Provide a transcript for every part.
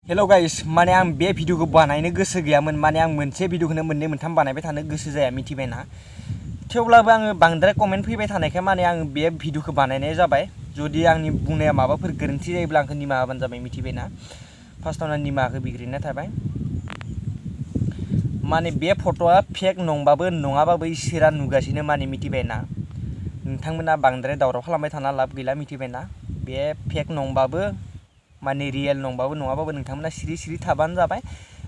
Hello guys माने आं बे भिडिअखौ बानायनो गोसो गैयामोन माने आं मोनसे भिडिअखौनो मोननै मोनथाम बानायबाय थानो गोसो जाया मिथिबायना थेवब्लाबो आङो बांद्राय कमेन्ट फैबाय थानायखाय माने आं बे भिडिअखौ बानायनाय जाबाय जुदि आंनि बुंनाया माबाफोर गोरोन्थि जायोब्ला आंखौ निमाहा होबानो जाबाय मिथिबायना फार्स्टआवनो निमाहाखौ बिग्रिनाय थाबाय माने बे फट'आ फेक नंबाबो नङाबाबो इसोरा नुगासिनो माने मिथिबायना नोंथांमोना बांद्राय दावराव खालामबाय थाना लाब गैला मिथिबायना बे फेक नंबाबो माने रियेल नंबाबो नङाबाबो नोंथांमोना सिरि सिरि थाबानो जाबाय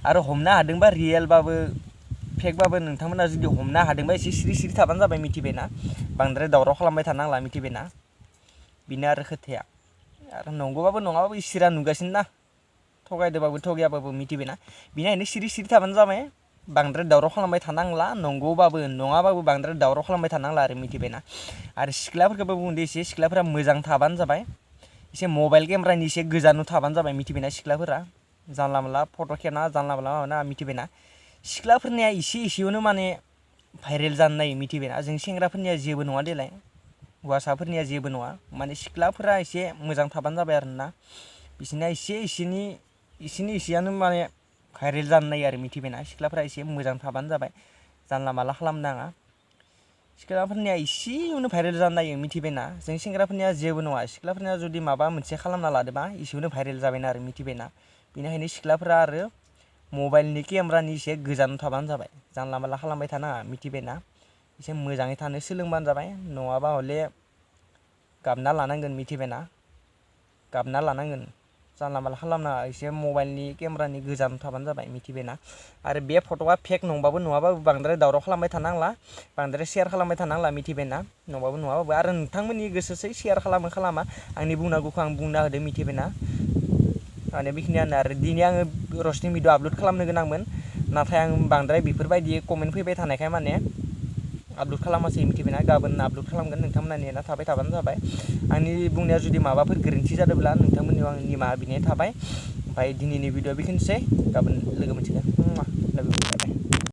आरो हमनो हादोंबा रियेलबाबो फेकबाबो नोंथांमोना जुदि हमनो हादोंबा एसे सिरि सिरि थाबानो जाबाय मिथिबायना बांद्राय दावराव खालामबाय थानांला मिथिबायना बेनो आरो खोथाया आरो नंगौबाबो नङाबाबो इसोरा नुगासिनो ना थगायदोंबाबो थगायाबाबो मिथिबायना बेनिखायनो सिरि सिरि थाबानो जाबाय बांद्राय दावराव खालामबाय थानांला नंगौबाबो नङाबाबो बांद्राय दावराव खालामबाय थानांला आरो मिथिबायना आरो सिख्लाफोरखौबो बुंदो एसे सिख्लाफोरा मोजां थाबानो जाबाय एसे मबाइल केमेरानि एसे गोजानाव थाबानो जाबाय मिथिबायना सिख्लाफोरा जानला मोनला फट' खेबना जानला मोनला माबाना मिथिबायना सिख्लाफोरनिया एसे एसेयावनो माने भाइरेल जानो नायो मिथिबायना जों सेंग्राफोरनिया जेबो नङा देलाय हौवासाफोरनिया जेबो नङा माने सिख्लाफोरा एसे मोजां थाबानो जाबाय आरोना बिसोरनिया एसे एसेयानो माने भाइरेल जानो नायो आरो मिथिबायना सिख्लाफोरा एसे मोजां थाबानो जाबाय जानला मानला खालामनो नाङा सिख्लाफोरनिया एसेयावनो भाइरेल जानो नायो मिथिबायना जों सेंग्राफोरनिया जेबो नङा सिख्लाफोरनिया जुदि माबा मोनसे खालामना लादोंबा एसेयावनो भाइरेल जाबायना आरो मिथिबायना बेनिखायनो सिख्लाफोरा आरो मबाइलनि केमेरानि एसे गोजानाव थाबानो जाबाय जानला मानला खालामबाय थानाङा मिथिबायना एसे मोजाङै थानो सोलोंबानो जाबाय नङाबा हले गाबना लानांगोन मिथिबायना गाबना लानांगोन जानला मानला खालामनाङा एसे मबाइलनि केमेरानि गोजानाव थाबानो जाबाय मिथिबायना आरो बे फट'आ फेक नंबाबो नङाबाबो बांद्राय दावराव खालामबाय थानांला बांद्राय शेयार खालामबाय थानांला मिथिबायना नंबाबो नङाबाबो आरो नोंथांमोननि गोसोसै शेयार खालामो खालामा आंनि बुंनांगौखौ आं बुंना होदो मिथिबायना माने बेखिनियानो आरो दिनै आङो रसनि भिडिअ आपल'ड खालामनो गोनांमोन नाथाय आं बांद्राय बेफोरबायदि कमेन्ट फैबाय थानायखाय माने आपल'ड खालामासै मिथिबायना गाबोन आपल'ड खालामगोन नोंथांमोना नेना थाबाय थाबानो जाबाय आंनि बुंनाया जुदि माबाफोर गोरोन्थि जादोंब्ला नोंथांमोननियाव आं निमाहा बिनाय थाबाय ओमफ्राय दिनैनि भिडिअ बेखिनिसै गाबोन लोगो मोनसिगोन।